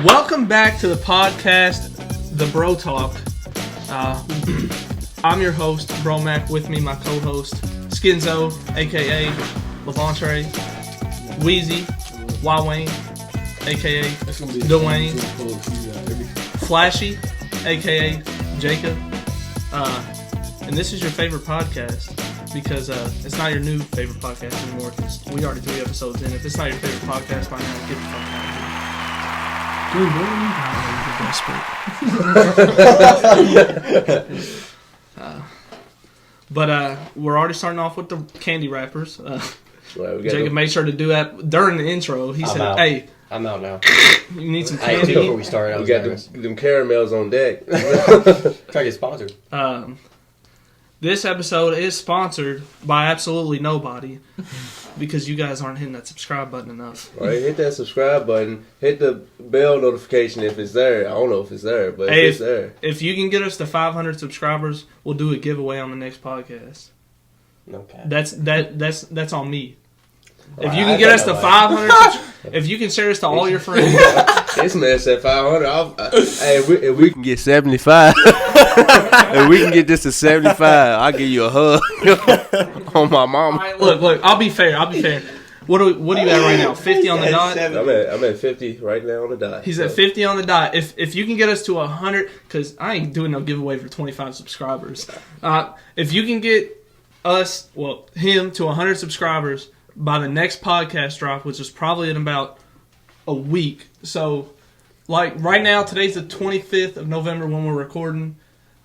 Welcome back to the podcast, the BroTalk. I'm your host, BroMac. With me, my co-host, Skinzo, a.k.a. Levantre, Wheezy, Wayne, a.k.a. Dwayne, Flashy, a.k.a. Jacob. And this is your favorite podcast because it's not your new favorite podcast anymore because we already 3 episodes in. If it's not your favorite podcast by now, get the fuck out of here. Good morning. But we're already starting off with the candy wrappers. Jacob made sure to do that during the intro. He said, "Hey, I'm out now. You need some candy." Before we start, we got them caramels on deck. Try to get sponsored. This episode is sponsored by absolutely nobody because you guys aren't hitting that subscribe button enough. Right, hit that subscribe button. Hit the bell notification if it's there. I don't know if it's there, but if it's there. If you can get us to 500 subscribers, we'll do a giveaway on the next podcast. Okay. That's on me. If you can get us to 500, if you can share us to all your friends. This man said 500. Hey, if we can get 75, if we can get this to 75, I'll give you a hug on my mama. Right, look. I'll be fair. What are you at right now? 50 on the dot. I'm at 50 right now on the dot. He's at 50 on the dot. If you can get us to 100, because I ain't doing no giveaway for 25 subscribers. If you can get him to 100 subscribers by the next podcast drop, which is probably in about a week. So, like, right now, today's the 25th of November when we're recording.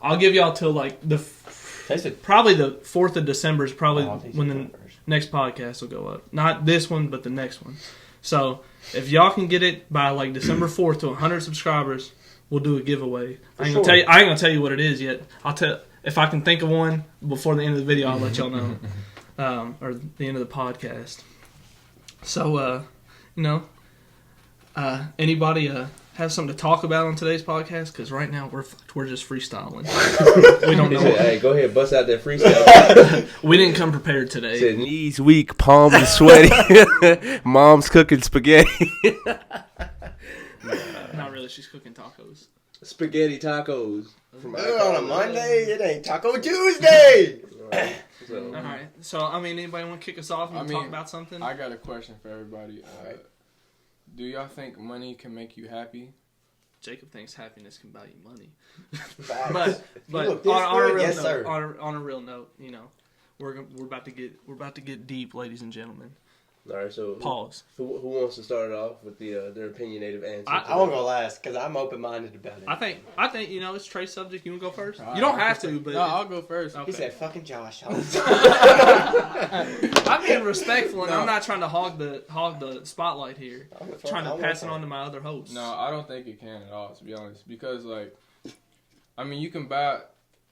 I'll give y'all till, like, probably the 4th of December is probably when the next podcast will go up. Not this one, but the next one. So, if y'all can get it by, like, December 4th to 100 subscribers, we'll do a giveaway. I ain't gonna tell you what it is yet. If I can think of one before the end of the video, I'll let y'all know. Or the end of the podcast. So, anybody have something to talk about on today's podcast? Because right now we're just freestyling. We don't know. Hey, go ahead, bust out that freestyle. We didn't come prepared today. Said knees weak, palms are sweaty. Mom's cooking spaghetti. Not really. She's cooking tacos. Spaghetti tacos. On a Monday, it ain't Taco Tuesday. All right. So, anybody want to kick us off and talk about something? I got a question for everybody. Do y'all think money can make you happy? Jacob thinks happiness can buy you money. but on a real note, we're about to get deep, ladies and gentlemen. All right, so pause. Who wants to start it off with their opinionated answer? I won't go last because I'm open-minded about it. I think it's Trey's subject. You want to go first? You don't have to, but no, I'll go first. Okay. He said, "Fucking Josh." I'm being respectful, and I'm not trying to hog the spotlight here. I'm trying to pass it on to my other hosts. No, I don't think it can at all, to be honest, because you can buy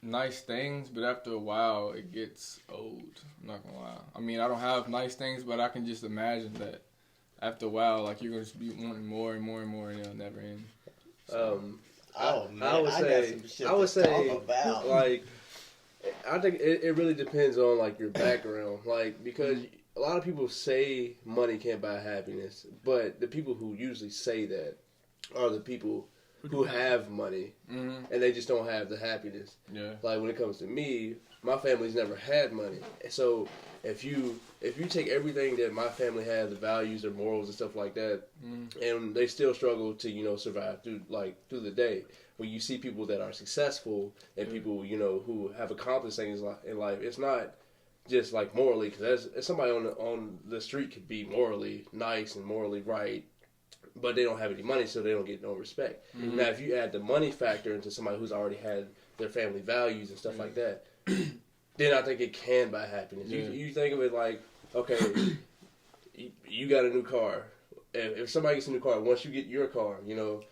nice things, but after a while it gets old. I'm not gonna lie. I don't have nice things, but I can just imagine that after a while, you're gonna just be wanting more and more and more, and it'll never end. So. I would say, I think it really depends on your background, because a lot of people say money can't buy happiness, but the people who usually say that are the people who have money, and they just don't have the happiness. Yeah. When it comes to me, my family's never had money. So if you take everything that my family had, the values, their morals and stuff like that, and they still struggle to, survive through the day. When you see people that are successful and people, who have accomplished things in life, it's not just morally, because somebody on the street could be morally nice and morally right, but they don't have any money, so they don't get no respect. Mm-hmm. Now, if you add the money factor into somebody who's already had their family values and stuff like that, then I think it can buy happiness. Yeah. You think of it okay, you got a new car. If somebody gets a new car, once you get your car,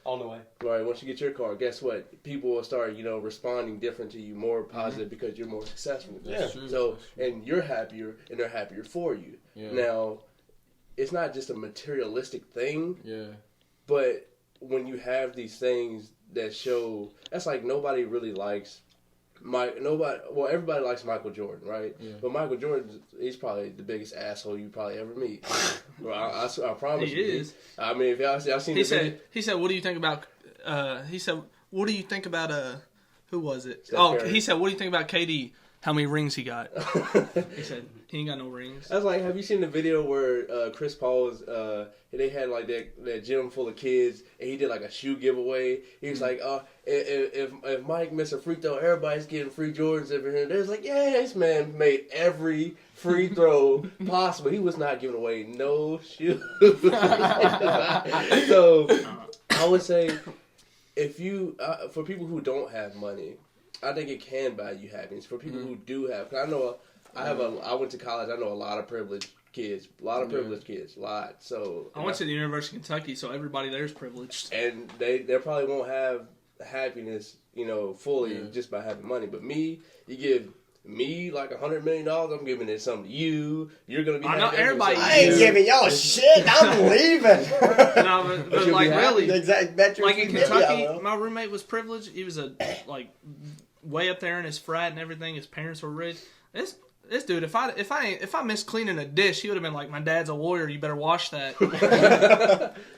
on the way. Right, once you get your car, guess what? People will start, responding different to you, more positive because you're more successful. That's true. So, and you're happier, and they're happier for you. Yeah. Now, it's not just a materialistic thing. Yeah. But when you have these things that show, that's nobody really likes everybody likes Michael Jordan, right? Yeah. But Michael Jordan, he's probably the biggest asshole you probably ever meet. Bro, I promise you. He is. I mean, if y'all seen He the video, said, "What do you think about?" He said, "What do you think about?" Who was it? Steph Curry. He said, "What do you think about KD? How many rings he got?" He said he ain't got no rings. I was like, have you seen the video where Chris Paul was? They had like that gym full of kids, and he did like a shoe giveaway. He was like, if Mike missed a free throw, everybody's getting free Jordans over here. They was like, yeah, this man made every free throw possible. He was not giving away no shoes. So I would say, if you for people who don't have money, I think it can buy you happiness. For people who do have, cause I went to college. I know a lot of privileged kids, So I went to the University of Kentucky, so everybody there's privileged. and they probably won't have happiness, fully just by having money. But you give me like $100 million, I'm giving it something to you. You're gonna be. I know happy. everybody- I ain't giving y'all shit. I'm leaving. No, but like really, The exact metrics like in we give Kentucky, y'all. my roommate was privileged. He was way up there in his frat and everything. His parents were rich. This dude, if I missed cleaning a dish, he would have been like, "My dad's a lawyer. You better wash that."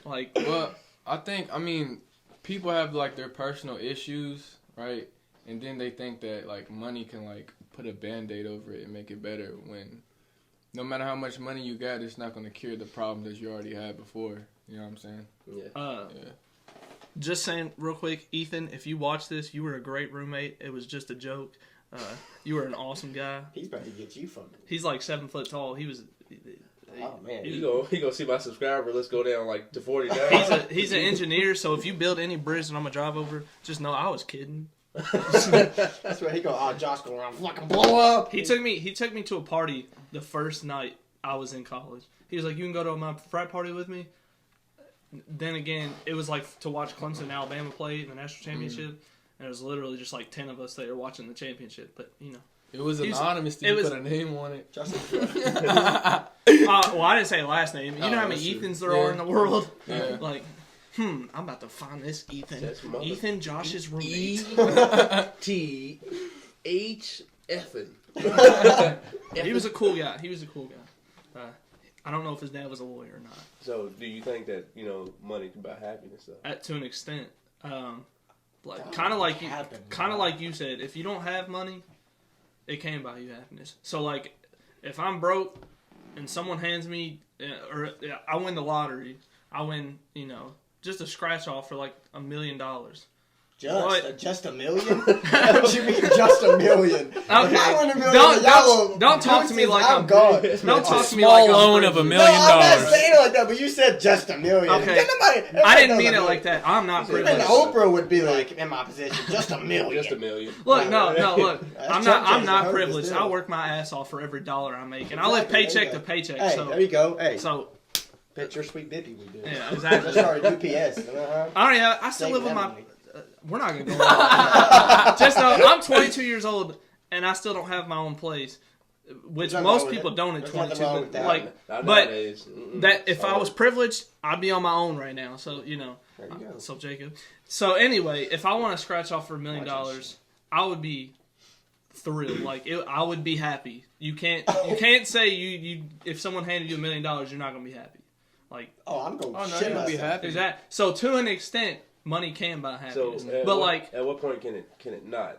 Well, I mean, people have like their personal issues, right? And then they think that like money can like put a Band-Aid over it and make it better. When no matter how much money you got, it's not going to cure the problem that you already had before. You know what I'm saying? Yeah. Just saying real quick, Ethan, if you watch this, you were a great roommate. It was just a joke. You were an awesome guy. He's about to get you from it. He's like 7 foot tall. He was. Oh man. He gonna see my subscriber. Let's go down like to 49. He's an engineer, so if you build any bridge and I'm gonna drive over, just know I was kidding. That's where he go. Oh, Josh going around fucking blow up. He took me to a party the first night I was in college. He was like, "You can go to my frat party with me." Then again, it was like to watch Clemson and Alabama play in the national championship, and it was literally just like 10 of us there watching the championship. But It was anonymous. Did you put a name on it? Justin. well, I didn't say last name. You know how many that's true. Ethans there are in the world? Yeah. Like, I'm about to find this Ethan. That's mother- Ethan, Josh's roommate. E-T-H effing. He was a cool guy. I don't know if his dad was a lawyer or not. So, do you think that money can buy happiness though? To an extent, kind of like you said, if you don't have money, it can buy you happiness. So like, if I'm broke and someone hands me, I win the lottery, I win, just a scratch off for like $1 million. Just $1 million? What you mean just $1 million? Okay. If I win $1 million, don't talk to me like I'm gone. Don't talk to me Small like I'm loan of $1 privileged. million. No, I'm not saying it like that, but you said just $1 million. Okay. I didn't mean it like that. I'm not Even privileged. Oprah would be like, in my position, just $1 million. Just $1 million. Look, look. I'm That's not Judge's privileged. still. I work my ass off for every dollar I make, and I live paycheck to paycheck. Hey, So, there you go. Hey, so picture sweet Bippy we do. yeah, Just exactly. started UPS. I still live with my. We're not gonna go. On. Just know I'm 22 years old, and I still don't have my own place, which There's nothing most wrong with people it. don't at There's nothing 22. wrong But with that. like, Not but nowadays. that if I Sorry. was privileged, I'd be on my own right now. So There you go. So Jacob. So anyway, if I want to scratch off for $1 million, I would be thrilled. Like I would be happy. You can't say you if someone handed you $1 million, you're not gonna be happy. Like I'm going Oh, no, shit you're gonna be myself. happy. exactly. So to an extent, money can buy So, happiness. But like, at what point can it not?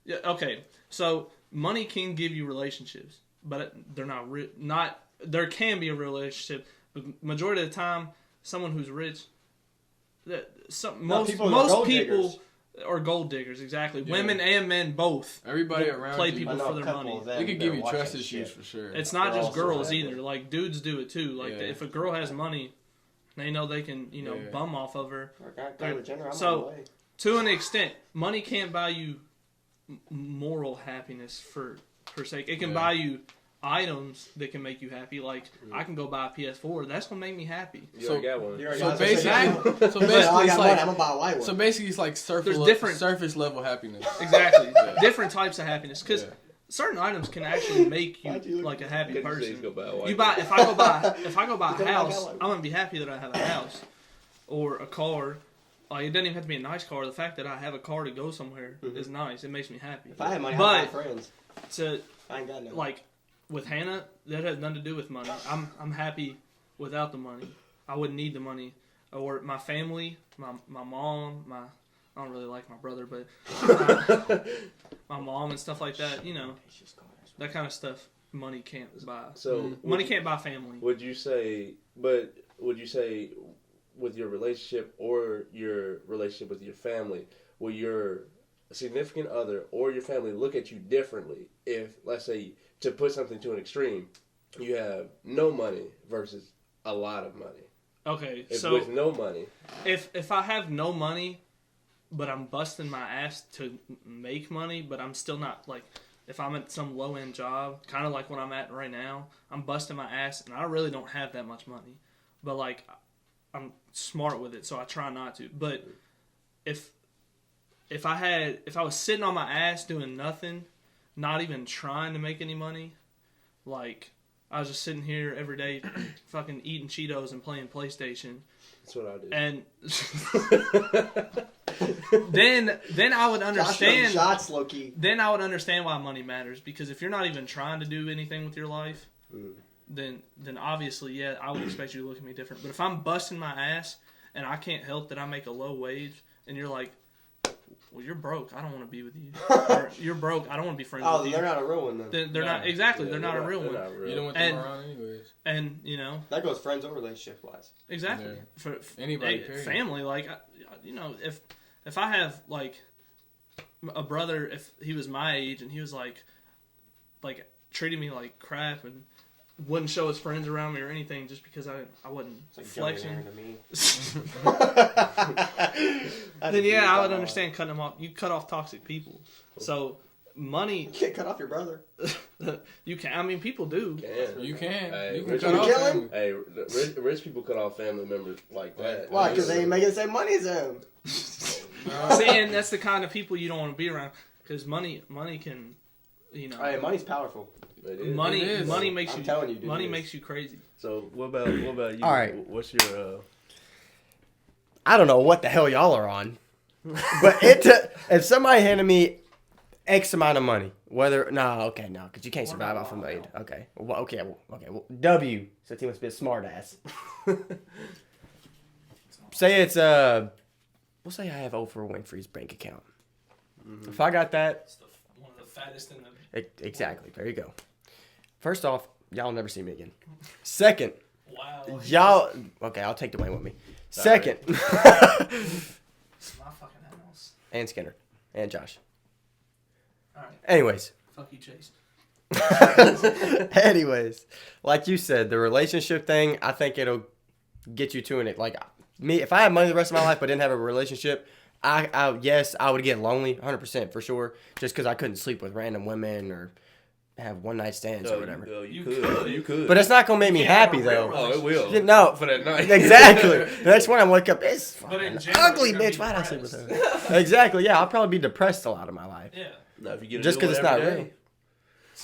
yeah, okay. So money can give you relationships, but they're not not. There can be a relationship, but majority of the time, someone who's rich, most people are gold people diggers. are gold diggers. Exactly, Yeah. women and men both. Everybody will around play you. people I know for a their couple money. of them They could that give are you watching trust this issues shit. for sure. It's not They're just also girls happy. either. Like dudes do it too. Like Yeah. if a girl has money, they know they can Yeah. bum off of her. Kylie Jenner, I'm So- on the way. To an extent, money can't buy you moral happiness for sake. It can Yeah. buy you items that can make you happy. Like I can go buy a PS4. That's gonna make me happy. You So- already got one. You already So got- basically, I so got basically, money, it's I'm like gonna buy a white one. so basically, it's like different- surface level happiness. Exactly. Yeah. Different types of happiness. Because Yeah. certain items can actually make Why'd you you look like a at happy Couldn't say he's person. gonna buy a white You buy one. if I go buy a You don't house, like that I'm gonna be happy that I have a house or a car. Like, it doesn't even have to be a nice car. The fact that I have a car to go somewhere is nice. It makes me happy. If I had money, I'd but have my friends. I ain't got no. Like, with Hannah, that has nothing to do with money. I'm happy without the money. I wouldn't need the money. Or my family, my mom, I don't really like my brother, but my mom and stuff like that, you know, that kind of stuff money can't buy. So money can't buy family. Would you say with your relationship or your relationship with your family, will your significant other or your family look at you differently if, let's say, to put something to an extreme, you have no money versus a lot of money? Okay, so with no money, if I have no money, but I'm busting my ass to make money, but I'm still not, like, if I'm at some low end job, kind of like what I'm at right now, I'm busting my ass and I really don't have that much money, but like I'm smart with it, so I try not to. But if I was sitting on my ass doing nothing, not even trying to make any money, like I was just sitting here every day fucking eating Cheetos and playing PlayStation. That's what I do. And then I would understand shots, low-key. Then I would understand why money matters, because if you're not even trying to do anything with your life, then obviously, yeah, I would expect you to look at me different. But if I'm busting my ass and I can't help that I make a low wage and you're like, well, you're broke, I don't want to be with you. Or, you're broke, I don't want to be friends with you. Oh, they're not a real one, then. They're not, exactly, yeah, they're not a real one. You don't want them around anyways. And, you know. That goes friends or relationship-wise. Exactly. Yeah. For anybody, family, like, you know, if I have, like, a brother, if he was my age and he was, like treating me like crap and wouldn't show his friends around me or anything just because I wasn't flexing. Then yeah, I would understand cutting them off. You cut off toxic people. So money. You can't cut off your brother. You can. I mean, people do. You can. Hey, you can rich cut off family. Hey, rich people cut off family members like that. Why? Because they ain't making the same money as them. Saying that's the kind of people you don't want to be around, because money can, you know. Hey, money's powerful. Money makes I'm you. telling you, dude, money makes you crazy. So what about you? All right. What's your? I don't know what the hell y'all are on, but if somebody handed me X amount of money, because you can't survive off $1 million. Okay, well, W. So he must be a smart ass. Say it's we'll say I have Oprah Winfrey's bank account. Mm-hmm. If I got that, It's one of the fattest in the. Exactly. There you go. First off, y'all never see me again. Second, Wow. y'all. Okay, I'll take the blame with me. Sorry. Second, It's my fucking house. and Skinner and Josh. All right. Anyways. Fuck you, Chase. Anyways, like you said, the relationship thing, I think it'll get you to it. Like me, if I had money the rest of my life but didn't have a relationship, yes, I would get lonely, 100% for sure, just because I couldn't sleep with random women or have one night stands or whatever. You could. But it's not gonna make me happy though. Oh, it will. No, For that night. Exactly. The next one I wake up, it's fucking general, ugly you're gonna bitch. be Why'd I sleep with depressed. her? Exactly. Yeah, I'll probably be depressed a lot of my life. Yeah. No, if you get Just because it's not every real. day.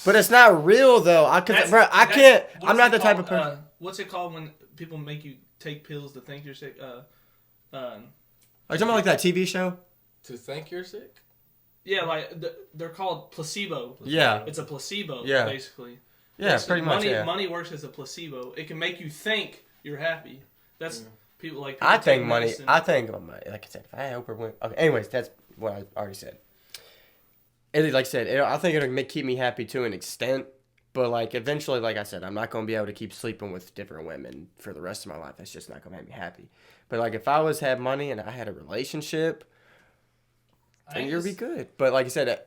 But it's not real though. I can't. I'm not the type of person. What's it called when people make you take pills to think you're sick? Are you talking about like that TV show? To think you're sick? Yeah, like they're called placebo. Yeah. It's a placebo, Yeah. basically. Yeah, pretty much. Money, Yeah. money works as a placebo. It can make you think you're happy. That's people like. I think take money. medicine. I think money. Like I said, if I had Oprah Winfrey. Okay. Anyways, that's what I already said. Like I said, I think it'll keep me happy to an extent. But like eventually, like I said, I'm not gonna be able to keep sleeping with different women for the rest of my life. That's just not gonna make me happy. But like if I had money and I had a relationship, then you'd be good. But like I said,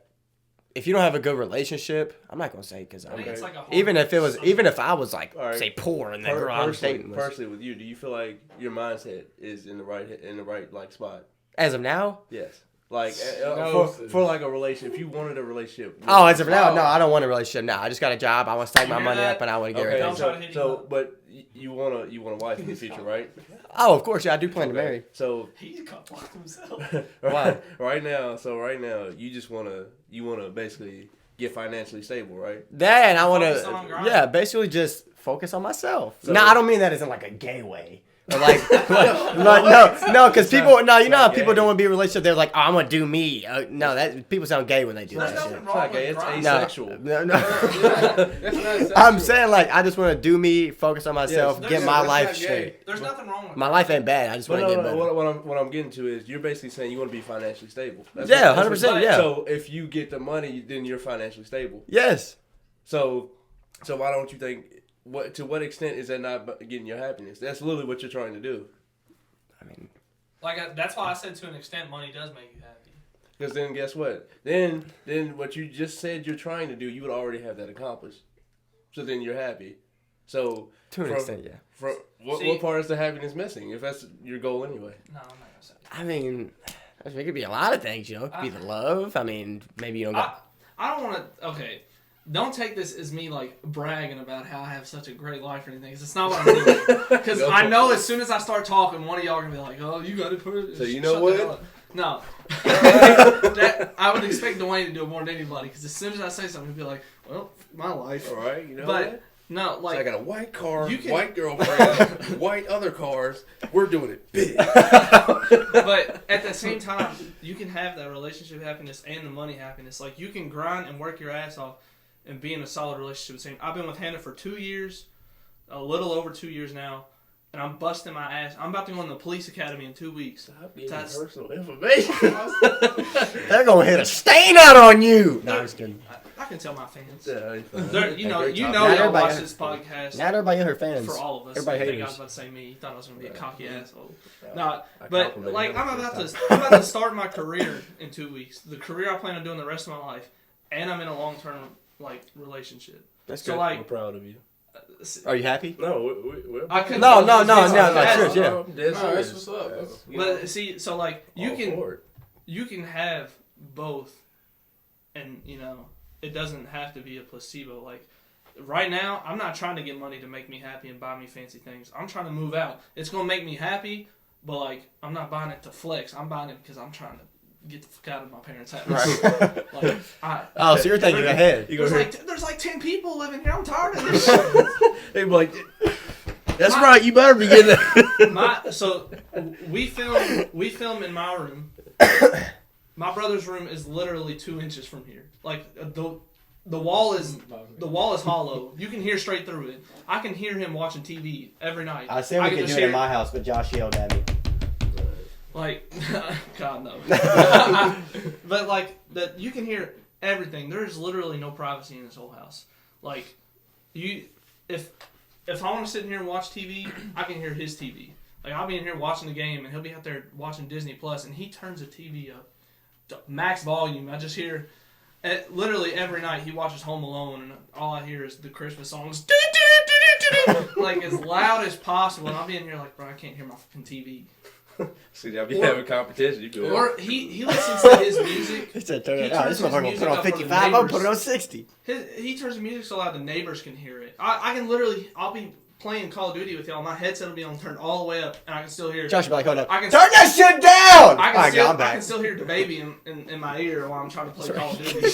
if you don't have a good relationship, I'm not gonna say because I'm it's like a whole even if I was like All right. say poor and the girl I'm dating was, Personally, with you, do you feel like your mindset is in the right like spot? as of now. Yes. Like No, for like a relationship, if you wanted a relationship. Oh, as of now, no, I don't want a relationship now. I just got a job. I want to stack my money up and I want to get Okay, everything. Don't try to hit him up. but you want a wife in the future, right? Oh, of course, yeah, I do plan to marry. So He got blocked himself. Why? right now, you just wanna basically get financially stable, right? That and I want Focus on to, grinding. yeah, basically just focus on myself. So- No, I don't mean that as in like a gay way, Or no, because people, no, you know how people don't want to be in a relationship. They're like, oh, I'm gonna do me. No, that people sound gay when they do There's that nothing shit. wrong with It's grinding. asexual. No. That's not sexual. I'm saying like I just want to do me, focus on myself, Yes, get my that's life not gay. straight. There's nothing wrong with My life ain't bad. I just But want to get better. what I'm getting to is you're basically saying you want to be financially stable. Yeah, what- 100%, yeah. So if you get the money, then you're financially stable. Yes. So why don't you think? To what extent is that not getting your happiness? That's literally what you're trying to do. I mean, that's why I said to an extent money does make you happy. Because then guess what? Then what you just said you're trying to do, you would already have that accomplished. So then you're happy. So to an extent, yeah. What part is the happiness missing? If that's your goal anyway. No, I'm not gonna say. I mean, it could be a lot of things, you know. It could be the love. I mean, maybe you don't got. I don't want to. Okay, don't take this as me like bragging about how I have such a great life or anything. 'Cause it's not what I'm doing. Because I know as soon as I start talking, one of y'all are gonna be like, "Oh, you got to put it." So you know what? No, that I would expect Dwayne to do it more than anybody. Because as soon as I say something, he'll be like, "Well, my life." All right, you know But what? no, So like I got a white car, you can- white girlfriend, white other cars. We're doing it big. but at the same time, you can have that relationship happiness and the money happiness. Like you can grind and work your ass off and be in a solid relationship with the same. I've been with Hannah for 2 years, a little over 2 years now, and I'm busting my ass. I'm about to go in the police academy in 2 weeks. Stop giving That's- personal information. They're gonna hit a stain out on you. No, I'm just kidding. I can tell my fans. Yeah, They're, you know, Not y'all everybody- watch this podcast Not everybody in her fans. for all of us. Everybody I think I haters. was about to say me. You thought I was going to be a cocky asshole. Yeah. No, I but complimented like him I'm the about first to start my career in 2 weeks. The career I plan on doing the rest of my life, and I'm in a long-term like relationship. That's So good. I'm like, proud of you. Are you happy? No, we're I couldn't. No, Yes, serious, yeah. I'm dead No, serious. that's what's up. That's- But see, so like All for it. you can have both, and you know it doesn't have to be a placebo. Like right now, I'm not trying to get money to make me happy and buy me fancy things. I'm trying to move out. It's gonna make me happy, but like I'm not buying it to flex. I'm buying it because I'm trying to get the fuck out of my parents' house. Right. Like, Oh, so you're thinking ahead. there's like 10 people living here. I'm tired of this shit. They'd be like, "That's right. You better be getting that." So we film in my room. My brother's room is literally 2 inches from here. Like the wall is hollow. You can hear straight through it. I can hear him watching TV every night. I said we can could do just it in hear- my house, but Josh yelled at me. Like, God no. But like that, you can hear everything. There's literally no privacy in this whole house. Like, if I want to sit in here and watch TV, I can hear his TV. Like I'll be in here watching the game, and he'll be out there watching Disney Plus, and he turns the TV up to max volume. I just hear, literally every night he watches Home Alone, and all I hear is the Christmas songs, like as loud as possible. And I'll be in here like, bro, I can't hear my fucking TV. See, I'll be having competition. You feel Or he listens to his music. He said, turn He it out. This turns his motherfucker gonna music put on up for the 55. I'm gonna put it neighbors. on 60. He turns the music so loud the neighbors can hear it. I can literally, I'll be playing Call of Duty with y'all. My headset will be on turned all the way up, and I can still hear. Josh will be like, hold up. I can Turn that shit down! I can, Alright, still, I'm I back. can still hear the baby in my ear while I'm trying to play Call of Duty.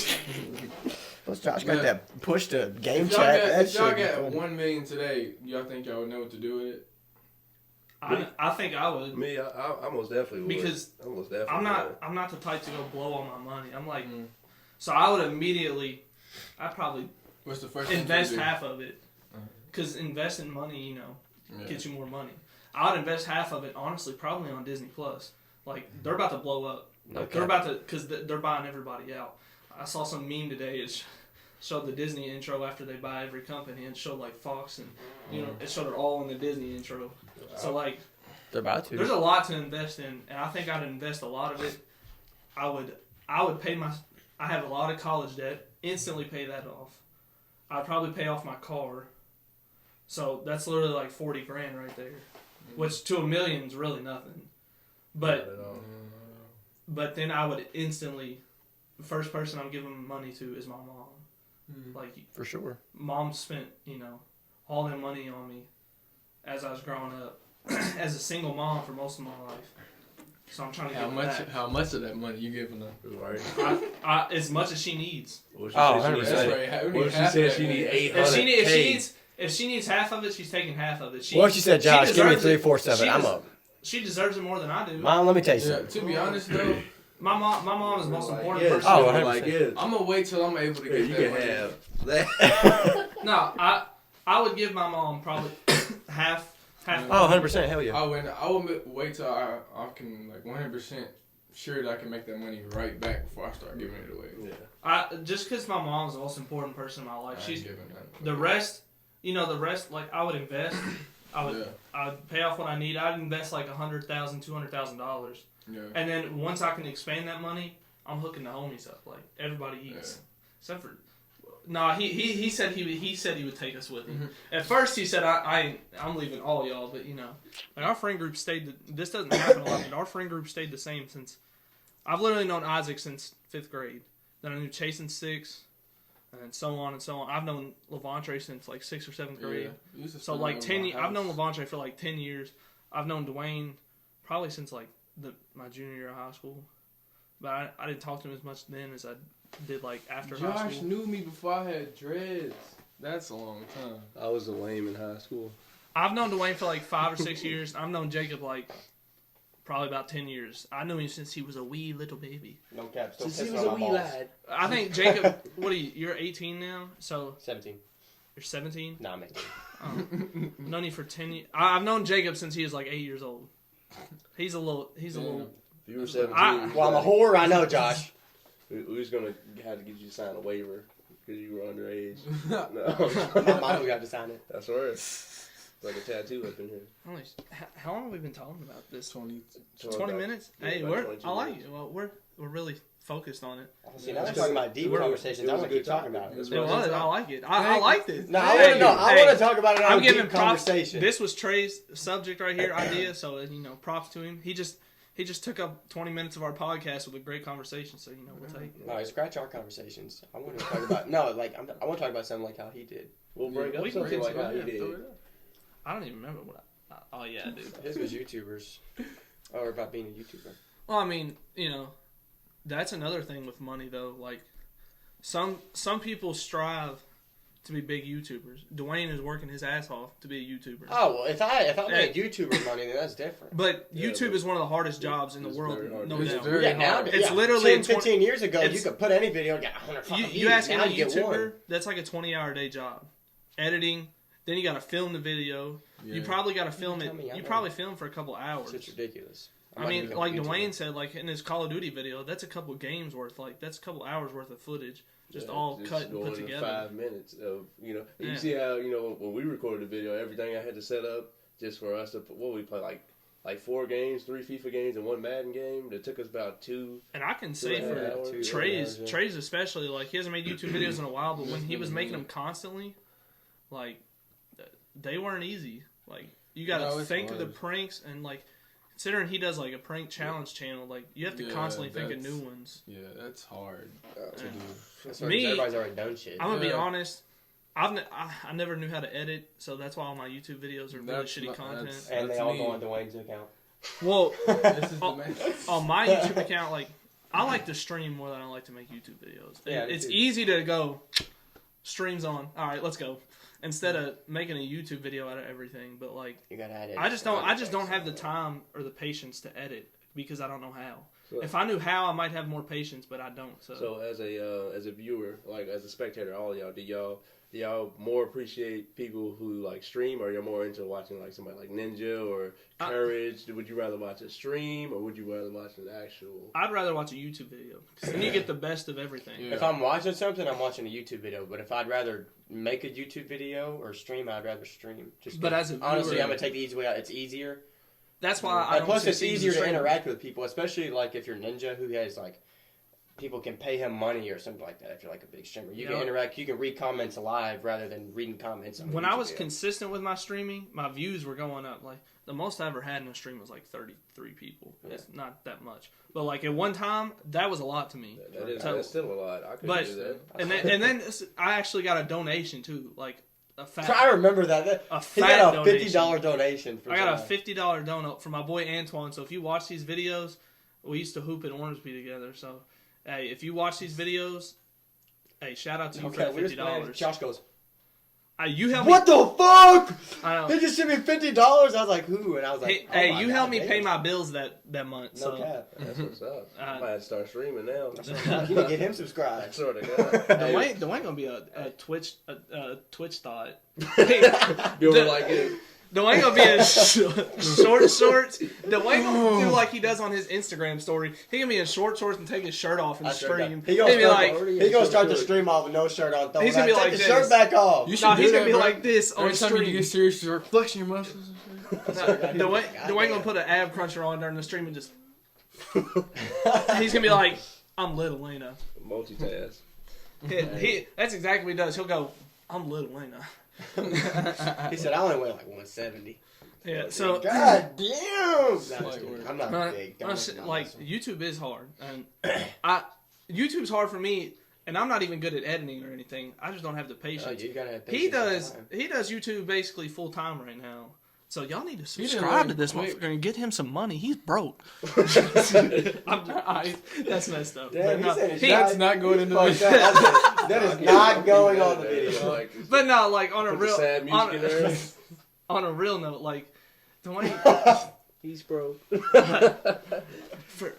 Plus, Josh got that push to game If y'all chat. got, That if y'all shit. got funny. 1 million today, y'all think y'all would know what to do with it? I think I would. me? I most definitely would. Because I most definitely I'm not the type to go blow all my money. I'm like, so I would immediately, I'd probably What's the first thing invest you do? half of it. Because investing money, you know, Yeah. gets you more money. I would invest half of it, honestly, probably on Disney Plus. Like, they're about to blow up. Like, Okay. they're about to, because they're buying everybody out. I saw some meme today. It showed the Disney intro after they buy every company, and showed like Fox, and you know, it showed it all in the Disney intro. So like, They're about to. there's a lot to invest in, and I think I'd invest a lot of it. I would pay I have a lot of college debt. Instantly pay that off. I'd probably pay off my car. So that's literally like 40 grand right there, which to $1 million is really nothing. But then I would instantly, the first person I'm giving money to is my mom. Like, For sure. Mom spent, you know, all that money on me as I was growing up, as a single mom for most of my life. So I'm trying to How give much? back. How much of that money you giving her? Right. As much as she needs. What she Oh, said she 100%. needs- That's right. What if she said she need 800? If she needs If she needs half of it, she's taking half of it. What she said, Josh, give me deserves 3, it. 4, 7. She I'm des- up. She deserves it more than I do. Mom, let me tell you something. To be honest though, My mom is the most important Yeah, person. Oh, so, 100%. like, yeah. I'm gonna wait till I'm able to Yeah, get you that can money. have that. No, I would give my mom probably half. Oh, 100%. Hell yeah. I would wait till I can like 100% sure that I can make that money right back before I start giving it away. Yeah. Just because my mom's the most important person in my life. I ain't She's giving that. the rest. The rest. Like I would invest. I would pay off what I need. I'd invest like $100,000, $200,000, Yeah. and then once I can expand that money, I'm hooking the homies up. Like everybody eats, except for. Nah, he said he would take us with him. Mm-hmm. At first he said I'm leaving all y'all, but like our friend group stayed. This doesn't happen a lot, but our friend group stayed the same since. I've literally known Isaac since 5th grade. Then I knew Chase in 6th, and so on and so on. I've known Levantre since like 6th or 7th grade. Yeah. So like 10. I've known Levantre for like 10 years. I've known Dwayne probably since like my junior year of high school, but I didn't talk to him as much then as I did like after high Josh school. knew me before I had dreads. That's a long time. I was a lame in high school. I've known Dwayne for like 5 or 6 years. I've known Jacob like probably about 10 years. I knew him since he was a wee little baby. No cap. Still Since he pissing was on a my wee balls. lad. I think Jacob. What are you? You're 18 now, so 17. you're 17. Nah, man. Known you for 10 years. I've known Jacob since he was like 8 years old. He's a little. If you were 17, Well, I'm a whore. I know, Josh. we was gonna have to get you to sign a waiver because you were underage. My No, mom got to sign it. that's right. It's like a tattoo up in here. How long have we been talking about this? 20. 20 minutes. Yeah, Hey, about 22 I like minutes. it. Well, we're really focused on it. See, now we're talking about deep conversations. I want to keep talking about it. It was. I like it. I liked it. No, I want to know. I want to talk about it on I'm a giving deep props. conversation. This was Trey's subject right here, idea. So props to him. He just took up 20 minutes of our podcast with a great conversation. So we'll take. All right, scratch our conversations. I want to talk about I want to talk about something like how he did. We'll bring up we can something get like to how it. he did. I don't even remember what. Oh yeah, I do. His was YouTubers, or about being a YouTuber. Well, I mean, that's another thing with money though. Like, some people strive to be big YouTubers. Dwayne is working his ass off to be a YouTuber. Oh well, if I make YouTuber money, then that's different. But YouTube is one of the hardest jobs in the it's world, very hard. no It's doubt. very hard. It's literally 10, 15 years ago, you it's- could put any video and get 100 fucking views. You ask Now any you get one. YouTuber, that's like a 20-hour day job. Editing, then you got to film the video. Yeah. You probably got to film tell it. me, I You know. probably film for a couple hours. It's ridiculous. I mean, like Dwayne said, like in his Call of Duty video, that's a couple games worth. Like that's a couple hours worth of footage, just all just cut and going put in together. 5 minutes of You Yeah. see how when we recorded the video, everything I had to set up just for us to we play like 4 games, 3 FIFA games, and 1 Madden game. That took us about 2. And I can say 2.5 for hours. Trey's especially, like he hasn't made YouTube videos in a while, but when he was making them constantly, like they weren't easy. Like you got to think of the pranks and like. Considering he does like a prank challenge channel, like you have to constantly think of new ones. Yeah, that's hard to do. That's Me- everybody's already done shit. I'm gonna be Yeah. honest. I never knew how to edit, so that's why all my YouTube videos are really That's shitty not- content. that's- And they all me. go on Dwayne's account. Well, This is the Oh, man. on my YouTube account, like I like to stream more than I like to make YouTube videos. Yeah, me It's too. easy to go streams on. All right, let's go. Instead of making a YouTube video out of everything, but like You gotta add it. I just don't have the time or the patience to edit because I don't know how. So- If I knew how, I might have more patience, but I don't. So as a viewer, like as a spectator, all y'all, do y'all more appreciate people who like stream, or you're more into watching like somebody like Ninja or Courage? Would you rather watch a stream, or would you rather watch an actual? I'd rather watch a YouTube video because then you get the best of everything. Yeah. If I'm watching something, I'm watching a YouTube video. But if I'd rather make a YouTube video or stream, I'd rather stream. Just But as a honestly, viewer- I'm gonna take the easy way out. It's easier. That's why I And don't plus, it's succeed as a easier to streamer. interact with people, especially like if you're Ninja, who has like people can pay him money or something like that. If you're like a big streamer, you can interact. You can read comments live rather than reading comments. On a When YouTube I was video. consistent with my streaming, my views were going up. Like the most I ever had in a stream was like 33 people. It's not that much, but like at one time, that was a lot to me. That's still a lot. I couldn't But do that. and then I actually got a donation too, like a fat. I remember that. A He fat got a donation. $50 donation. For I got a somebody. $50 donut from my boy Antoine. So if you watch these videos, we used to hoop at Ormsby together. So hey, if you watch these videos, hey, shout out to you for Okay, that we're just playing. $50. Josh goes. You help me. What the fuck? I know. They just sent me $50. I was like, who? And I was like, hey, you helped me pay my bills that month. No So. cap. That's what's up. I might have to start streaming now. You need to get him subscribed. I sort of got. Dwayne gonna be a Twitch thought. Doing like it. Dwayne gonna be in short shorts. Dwayne gonna do like he does on his Instagram story. He gonna be in short shorts and take his shirt off and stream. He gonna start the stream off with no shirt on. He's gonna be like the this. shirt back off. He's gonna be like this on Every time stream. you get serious, you're flexing your muscles. Dwayne gonna put an ab cruncher on during the stream and just. He's gonna be like, I'm Little Lena. Multitask. That's exactly what he does. He'll go, I'm Little Lena. He said, I only weigh like 170. Yeah, so God damn! I'm not big. Like YouTube is hard, and YouTube's hard for me, and I'm not even good at editing or anything. I just don't have the patience. You gotta have patience. He does YouTube basically full time right now. So y'all need to subscribe to this motherfucker and get him some money. He's broke. That's messed up. Damn, that's not going into the video. That is not going on the video. But no, like on a real sad music in there. On a real note, like Dwayne, he's broke.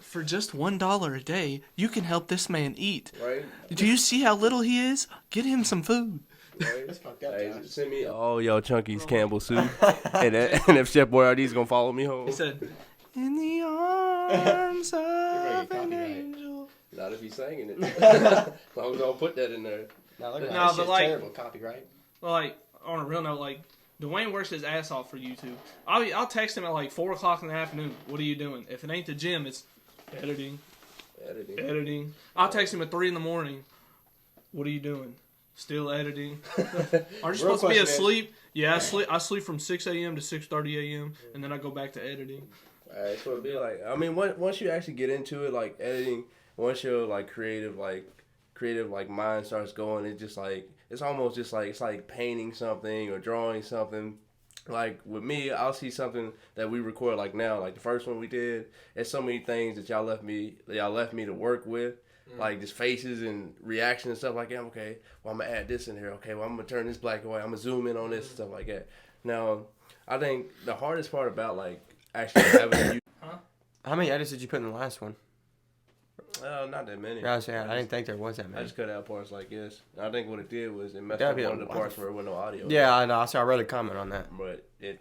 For just $1 a day, you can help this man eat. Right? Do you see how little he is? Get him some food. Right? Hey, send me all y'all Chunky's Campbell soup, and if Chef Boyardee's gonna follow me home. He said, "In the arms of an angel." Not if he's singing it. I was gonna put that in there. But like terrible copyright. Well, like on a real note, like Dwayne works his ass off for YouTube. I'll text him at like 4:00 in the afternoon. What are you doing? If it ain't the gym, it's editing. I'll text him at 3 in the morning. What are you doing? Still editing. Aren't you supposed to be asleep? Yeah, I sleep from 6 a.m. to 6:30 a.m. and then I go back to editing. That's what it be like. I mean, once you actually get into it, like editing, once your like creative mind starts going, it's just like it's almost just like it's like painting something or drawing something. Like with me, I'll see something that we record like now, like the first one we did. There's so many things that y'all left me to work with. Like just faces and reactions and stuff like that. Okay, well I'm gonna add this in here. Okay, well I'm gonna turn this black and white. I'm gonna zoom in on this and stuff like that. Now, I think the hardest part about like actually having How many edits did you put in the last one? not that many. I didn't think there was that many. I just cut out parts like this. I think what it did was it messed up one of the parts where there was no audio. Yeah, I know. I read a comment on that. But it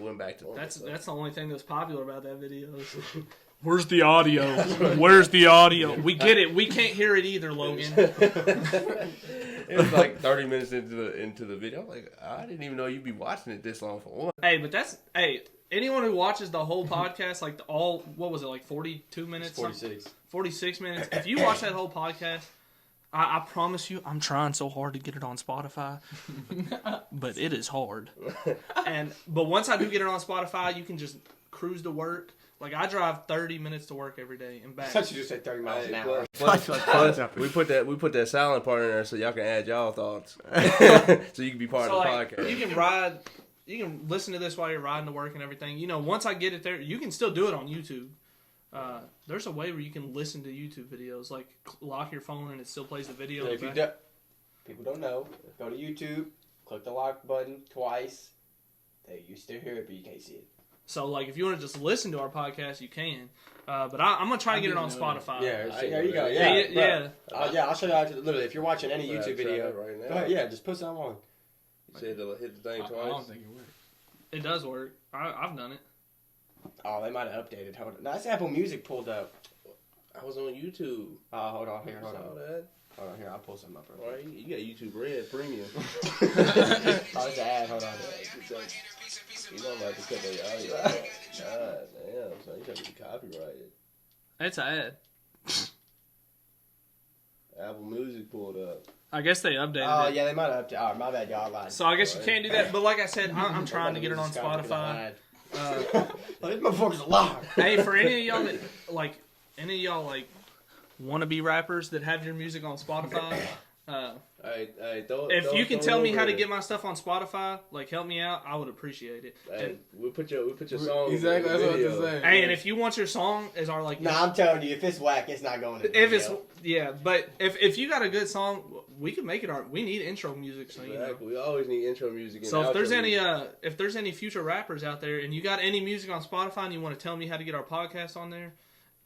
went back to That's the only thing that's popular about that video. Where's the audio? Where's the audio? We get it. We can't hear it either, Logan. It was like 30 minutes into the video. I'm like, I didn't even know you'd be watching it this long for one. Hey, anyone who watches the whole podcast, like what was it, like 42 minutes? 46 minutes. If you watch that whole podcast, I promise you, I'm trying so hard to get it on Spotify, but it is hard. But once I do get it on Spotify, you can just cruise to work. Like, I drive 30 minutes to work every day and back. I thought you just said 30 miles an hour. Plus, we put that silent part in there so y'all can add y'all thoughts. So you can be part of the podcast. You can listen to this while you're riding to work and everything. You know, once I get it there, you can still do it on YouTube. There's a way where you can listen to YouTube videos. Like, lock your phone and it still plays the video. So people don't know. Go to YouTube, click the lock button twice. You still hear it, but you can't see it. So, like, if you want to just listen to our podcast, you can. But I'm going to try to get it on Spotify. Yeah, there you go. Yeah. I'll show you how to, literally, if you're watching any YouTube video, right now. go ahead, yeah, just put something on. You said to hit the thing twice? I don't think it works. It does work. I've done it. Oh, they might have updated. Hold on. No, that's Apple Music pulled up. I was on YouTube. Hold on, here, hold on. That. Hold on, here, I'll pull something up. Right, you got YouTube Red Premium. It's an ad, hold on. You know I'm about to cut that audio. God damn, son, you got to be copyrighted. It's an ad. Apple Music pulled up. I guess they updated it. Oh, yeah, they might have updated. Oh, my bad, y'all lied. So I guess you can't do that. But like I said, I'm trying to get it on Spotify. This motherfucker's a liar. Hey, for any of y'all that, like, wannabe rappers that have your music on Spotify, If you can tell me how to get my stuff on Spotify, like help me out, I would appreciate it. Hey, we put your song. Exactly, that's what I'm saying. Hey, and if you want your song as our like, Nah, I'm telling you, if it's whack, it's not going to the video. but if you got a good song, we can make it our. We need intro music, so you know. We always need intro music. And so if there's any future rappers out there, and you got any music on Spotify, and you want to tell me how to get our podcast on there,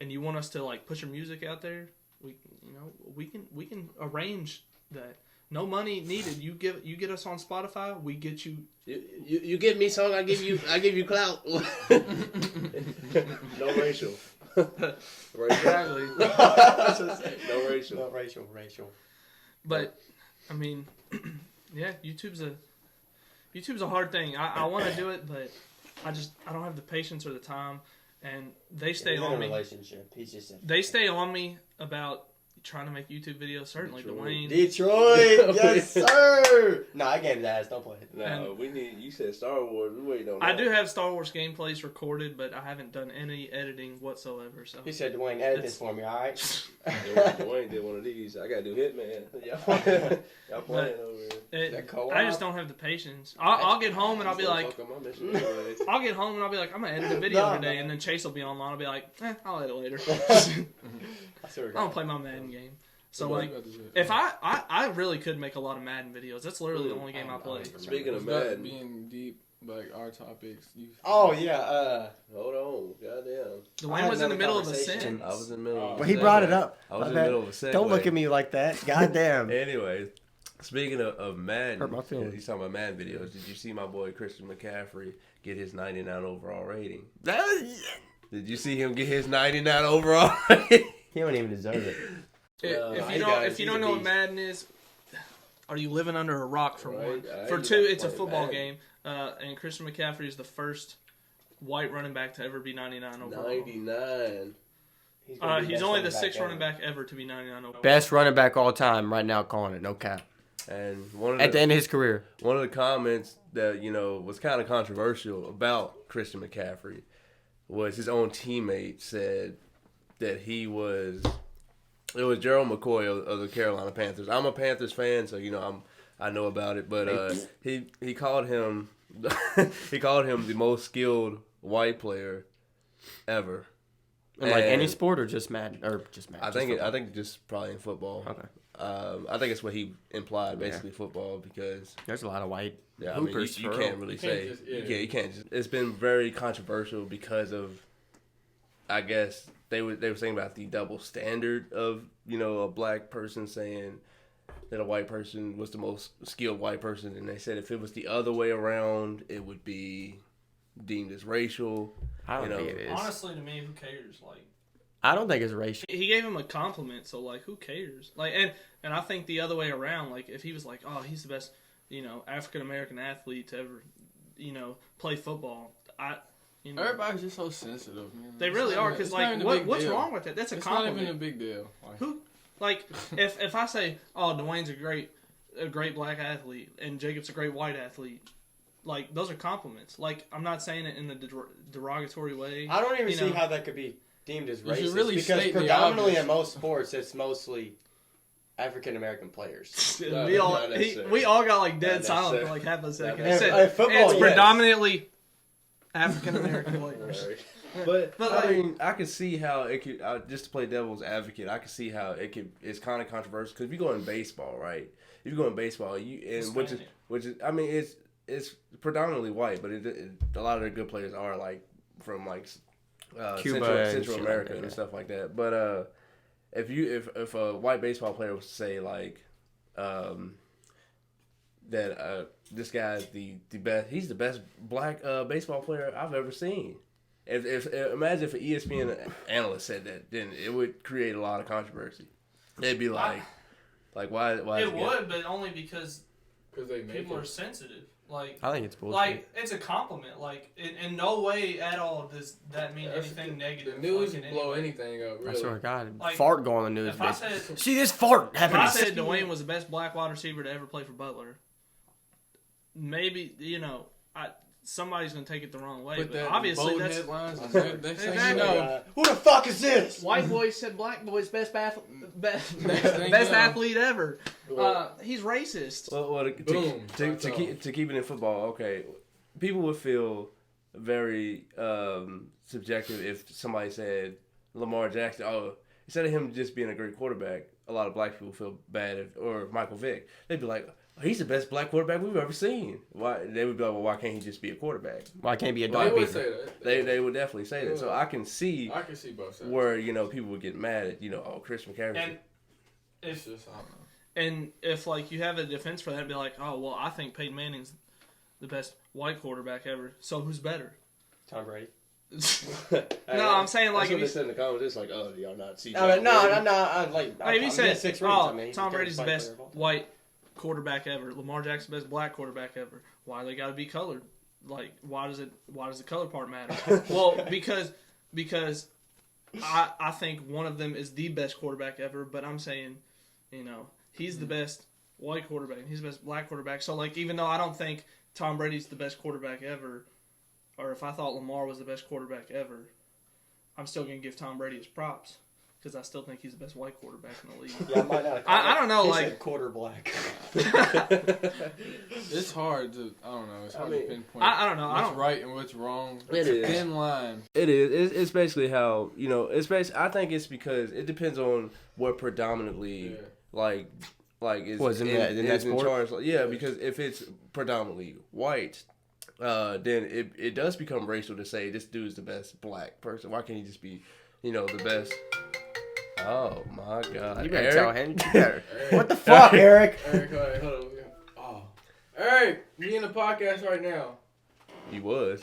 and you want us to like push your music out there, we can arrange that. No money needed. You get us on Spotify. We get you. You give me song. I give you clout. No racial. Exactly. No racial. No racial. But I mean, yeah, YouTube's a hard thing. I want to do it, but I don't have the patience or the time, and they stay on me. Relationship. He's just. They stay on me about trying to make YouTube videos. Certainly, Dwayne. Detroit, yes sir. No, I gave that ass. Don't play it. No, we need. You said Star Wars. We waiting on that. I do have Star Wars gameplays recorded, but I haven't done any editing whatsoever. So he said, "Dwayne, edit this for me, all right?" Dwayne did one of these. I gotta do Hitman. Y'all playing over here. I just don't have the patience. I'll get home and I'll be like, I'm gonna edit a video today, and then Chase will be online. I'll be like, I'll edit later. I don't play my Madden game. So like, if I really could make a lot of Madden videos. That's literally the only game I play. Speaking of Madden, being deep, like our topics. Oh yeah. Hold on, goddamn. Dwayne was in the middle of a sentence. I was in the middle. Well, he brought it up. I was in the middle of a segue. Don't look at me like that. Goddamn. Anyway, speaking of Madden, hurt my feelings. He's talking about Madden videos. Did you see my boy Christian McCaffrey get his 99 overall rating? Did you see him get his 99 overall rating? He don't even deserve it. If you don't know what Madden is, are you living under a rock for one? For two, it's a football game, and Christian McCaffrey is the first white running back to ever be 99 overall. 99. He's only the sixth running back ever to be 99 overall. Best running back all time right now, calling it, no cap. And at the end of his career, one of the comments that was kind of controversial about Christian McCaffrey was his own teammate said that it was Gerald McCoy of the Carolina Panthers. I'm a Panthers fan, so I know about it. But he called him the most skilled white player ever. In like any sport or just Madden I think just probably in football. Okay. I think it's what he implied, basically football, because there's a lot of white you hoopers. You can't really say. You can't just. It's been very controversial because of, I guess they were saying about the double standard of a black person saying that a white person was the most skilled white person, and they said if it was the other way around, it would be deemed as racial. I don't think it is. Honestly, to me, who cares? Like, I don't think it's racial. He gave him a compliment, so like, who cares? Like, and I think the other way around, like, if he was like, oh, he's the best, African American athlete to ever, play football. Everybody's just so sensitive, man. They really are, because like, what's wrong with that? That's a compliment. It's not even a big deal. If I say, oh, Dwayne's a great black athlete, and Jacob's a great white athlete. Like, those are compliments. Like, I'm not saying it in a derogatory way. I don't even see how that could be deemed as racist. Really because predominantly in most sports, it's mostly African American players. we all got like dead silent for like half a second. Football, it's predominantly African American players. But I mean, I can see how it could. Just to play devil's advocate, I can see how it could. It's kind of controversial because if you go in baseball, right? If you go in baseball, which is, I mean, it's predominantly white, but a lot of the good players are like from like Cuba, Central America and stuff like that. But if a white baseball player was to say like that this guy's the best, he's the best black baseball player I've ever seen. If imagine if an ESPN analyst said that, then it would create a lot of controversy. They'd be like why? It would, but only because people are sensitive. Like, I think it's bullshit. Like, it's a compliment. Like, in no way at all does that mean anything negative. The news can blow anything up, really. I swear to God. Like, fart go on the news. If I said, see this fart happening. If I said Dwayne was the best black wide receiver to ever play for Butler, maybe, somebody's gonna take it the wrong way. Put But that obviously, bold that's headlines. Exactly. You know, Who the fuck is this? white boy said black boy's best thing best you know. athlete ever. He's racist. Well, Boom. to keep it in football, okay, people would feel very subjective if somebody said Lamar Jackson. Oh, instead of him just being a great quarterback, a lot of black people feel bad. Or Michael Vick, they'd be like, oh, he's the best black quarterback we've ever seen. Why? They would be like, well, why can't he just be a quarterback? Why can't be a They dog would beater? say that. They would definitely say that. So I can see I can see both sides. where people would get mad at oh, Chris McCaffrey. And It's if just, I don't know. and if like you have a defense for that, be like, oh well, I think Peyton Manning's the best white quarterback ever. So who's better? Tom Brady. No, I'm saying like that's what if they you, said in the comments. It's like, oh, y'all not see. No, like if you said, six rings. oh, I mean, he's Tom the Brady's the greatest best white player of all white quarterback ever, Lamar Jackson's best black quarterback ever. Why they got to be colored? Like, why does the color part matter? Well, because I think one of them is the best quarterback ever, but I'm saying, he's the best white quarterback, he's the best black quarterback. So like, even though I don't think Tom Brady's the best quarterback ever, or if I thought Lamar was the best quarterback ever, I'm still gonna give Tom Brady his props. Because I still think he's the best white quarterback in the league. Yeah, I might not. I don't know, He like said quarter black. It's hard to, I don't know, it's hard to pinpoint I don't know. what's right and what's wrong. It It's is. a thin line. It is. It's basically how I think it's because it depends on what predominantly like is Was in that sport? charge. Yeah, because if it's predominantly white, then it does become racial to say this dude's the best black person. Why can't he just be, the best? Oh my God! You better Eric? tell him. What the fuck, Eric? Eric, hold on. Oh. Eric, we in the podcast right now. He was.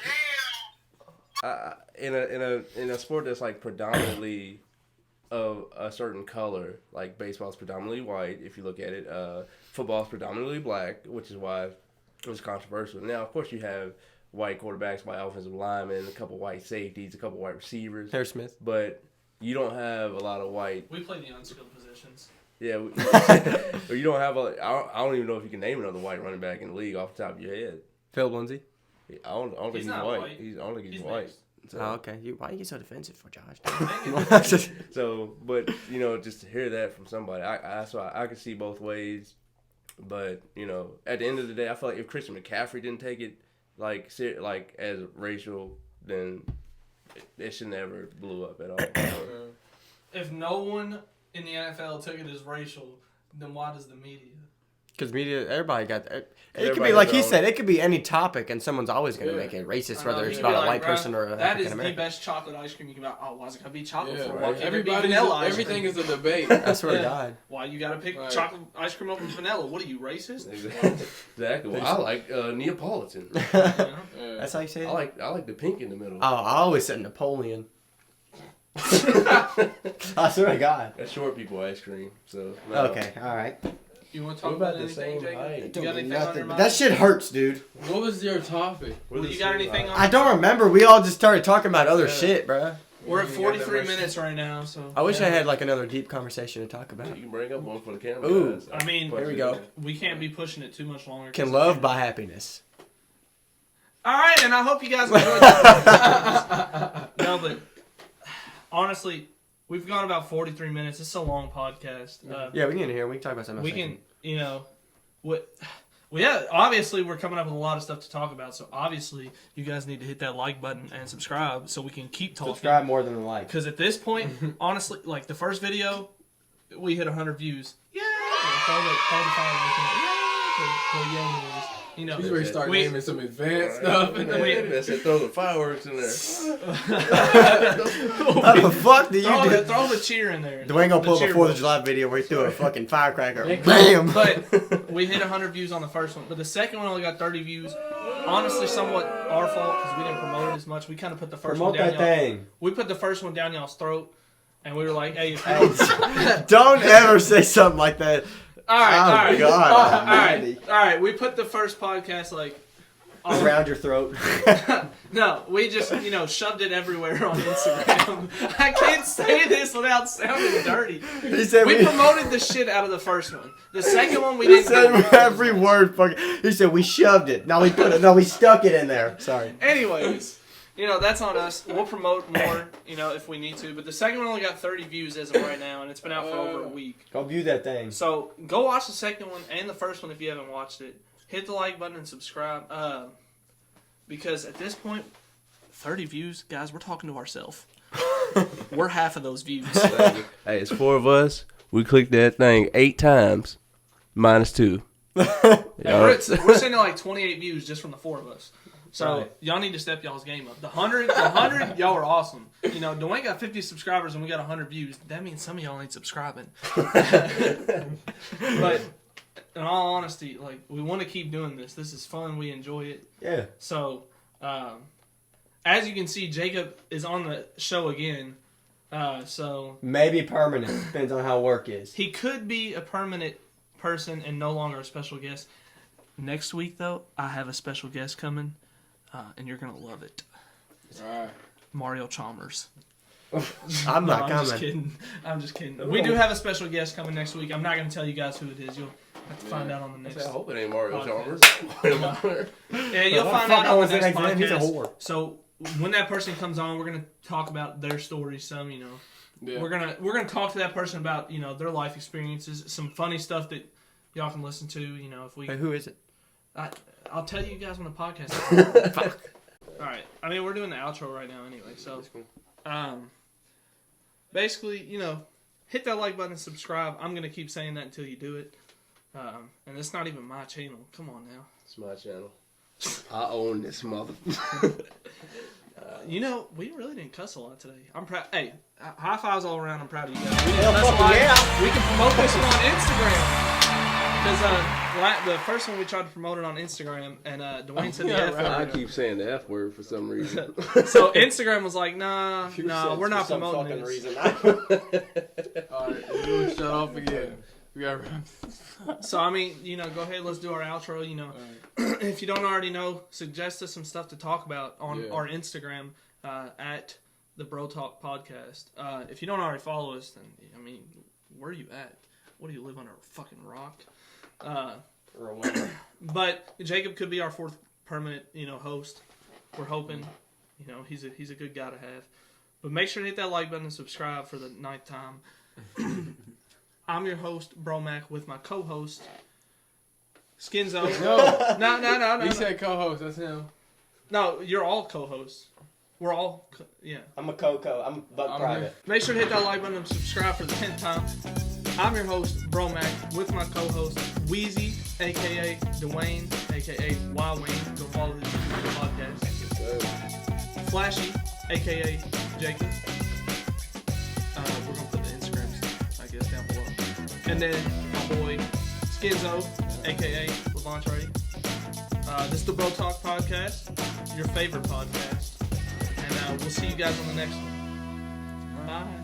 In a sport that's like predominantly of a certain color, like baseball's predominantly white. If you look at it, football's predominantly black, which is why it was controversial. Now, of course, you have white quarterbacks, white offensive linemen, a couple white safeties, a couple white receivers. Harris Smith. But you don't have a lot of white. we play the unskilled positions. Yeah, or you don't have I don't even know if you can name another white running back in the league off the top of your head. Phil Lindsay. I don't think he's not white. white. I don't think he's He's white. mixed. So, Oh, okay. Why you get so defensive for Josh? So, but just to hear that from somebody, I can see both ways. But at the end of the day, I feel like if Christian McCaffrey didn't take it like as racial, then it should never blew up at all. If no one in the NFL took it as racial, then why does the media? Because media, everybody got that. It could Everybody be like has he their said. It could be any topic, and someone's always going to Yeah. make it racist, I know, whether it's you could about be a like, white "Bruh, person or an that African is the American. best chocolate ice cream you can buy. Oh, why is it gotta be chocolate? Yeah, for? Why right. can't it be Everybody's vanilla ice everything cream? is a debate. I swear to God. Why you gotta pick Right. chocolate ice cream over vanilla? What are you, racist? Exactly. Well, I like Neapolitan. Yeah. That's how you say it? I like the pink in the middle. Oh, I always said Napoleon. I swear to God. That's short people ice cream. So no. Okay, all right. You want to We're talk about about the anything, same Jacob? height. You It got Don't mean anything on your nothing, but mind? that shit hurts, dude. What was your topic? We're Well, the you got same anything height. on? I don't remember. We all just started talking about other Yeah. shit, bruh. We're at You got that 43 much- minutes right now, so. I wish yeah. I had like another deep conversation to talk about. You can bring up one for the camera. Ooh. guys. I mean, Here we go. We can't be pushing it too much longer. Can love buy happiness? All right, and I hope you guys enjoyed that. No, but honestly, we've gone about 43 minutes. It's a long podcast. Yeah, we can get in here. We can talk about something. We else. can, obviously we're coming up with a lot of stuff to talk about. So obviously, you guys need to hit that like button and subscribe so we can keep talking. Subscribe more than a like. Because at this point, honestly, like the first video, we hit 100 views. Yeah. You know, He's ready to start we- naming some advanced stuff. And Man, we- they said throw the fireworks in there. How the fuck do you do? throw the cheer in there. Dwayne gonna pull The a cheer 4th of button. July video where he threw a fucking firecracker. Bam! Bam! But we hit 100 views on the first one. But the second one only got 30 views. Honestly, somewhat our fault because we didn't promote it as much. We kind of put the first Promote one down that y'all. thing. We put the first one down y'all's throat, and we were like, "Hey, if you Don't ever say something like that. all right, Oh, all right, God. all right, all right." We put the first podcast like around your throat. No, we just, shoved it everywhere on Instagram. I can't say this without sounding dirty. He said We promoted the shit out of the first one. The second one we didn't. He said every word. He said we shoved it. No, we stuck it in there. Sorry. Anyways, that's on us. We'll promote more, if we need to. But the second one only got 30 views as of right now, and it's been out for over a week. Go view that thing. So go watch the second one and the first one if you haven't watched it. Hit the like button and subscribe. Because at this point, 30 views, guys, we're talking to ourselves. We're half of those views. Hey, it's 4 of us. We clicked that thing 8 times, -2. We're sitting at like 28 views just from the 4 of us. So y'all need to step y'all's game up. The 100, y'all are awesome. Dwayne got 50 subscribers and we got 100 views. That means some of y'all ain't subscribing. But in all honesty, we want to keep doing this. This is fun. We enjoy it. Yeah. So, as you can see, Jacob is on the show again. So maybe permanent. Depends on how work is. He could be a permanent person and no longer a special guest. Next week, though, I have a special guest coming, and you're gonna love it. All right. Mario Chalmers. I'm not coming. I'm just kidding. We do have a special guest coming next week. I'm not going to tell you guys who it is. You'll have to find out on the next. I hope it ain't Mario Chalmers. Yeah, you'll find out on the next podcast. He's a whore. So when that person comes on, we're going to talk about their story. Some, Yeah. we're gonna talk to that person about their life experiences, some funny stuff that y'all can listen to. If we. Hey, who is it? I'll tell you guys on the podcast. All right. I mean, we're doing the outro right now anyway. So, basically, hit that like button and subscribe. I'm going to keep saying that until you do it. And it's not even my channel. Come on now. It's my channel. I own this mother. We really didn't cuss a lot today. I'm proud. Hey, high fives all around. I'm proud of you guys. We didn't cuss a lot. Yeah. We can promote this one on Instagram. Because the first one we tried to promote it on Instagram, and Dwayne said the F word. I keep saying the F word for some reason. So Instagram was like, nah, we're not promoting this. Reason. All right, you shut off again. We got. So I mean, go ahead. Let's do our outro. Right. If you don't already know, suggest us some stuff to talk about on our Instagram at the BroTalk Podcast. If you don't already follow us, then where are you at? What do you live under a fucking rock? But Jacob could be our 4th permanent, host. We're hoping, he's a good guy to have. But make sure to hit that like button and subscribe for the 9th time. I'm your host, Bromac, with my co-host, Skinzo. No. He said co-host. That's him. No, you're all co-hosts. We're all, I'm a Coco. I'm private. Here. Make sure to hit that like button and subscribe for the 10th time. I'm your host, Bromac, with my co-host, Wheezy, a.k.a. Dwayne, a.k.a. Wayne. Go follow this podcast. Flashy, a.k.a. Jacob. We're going to put the Instagrams, I guess, down below. And then my boy, Skinzo, a.k.a. Levante. This is the BroTalk Podcast, your favorite podcast. And we'll see you guys on the next one. Bye.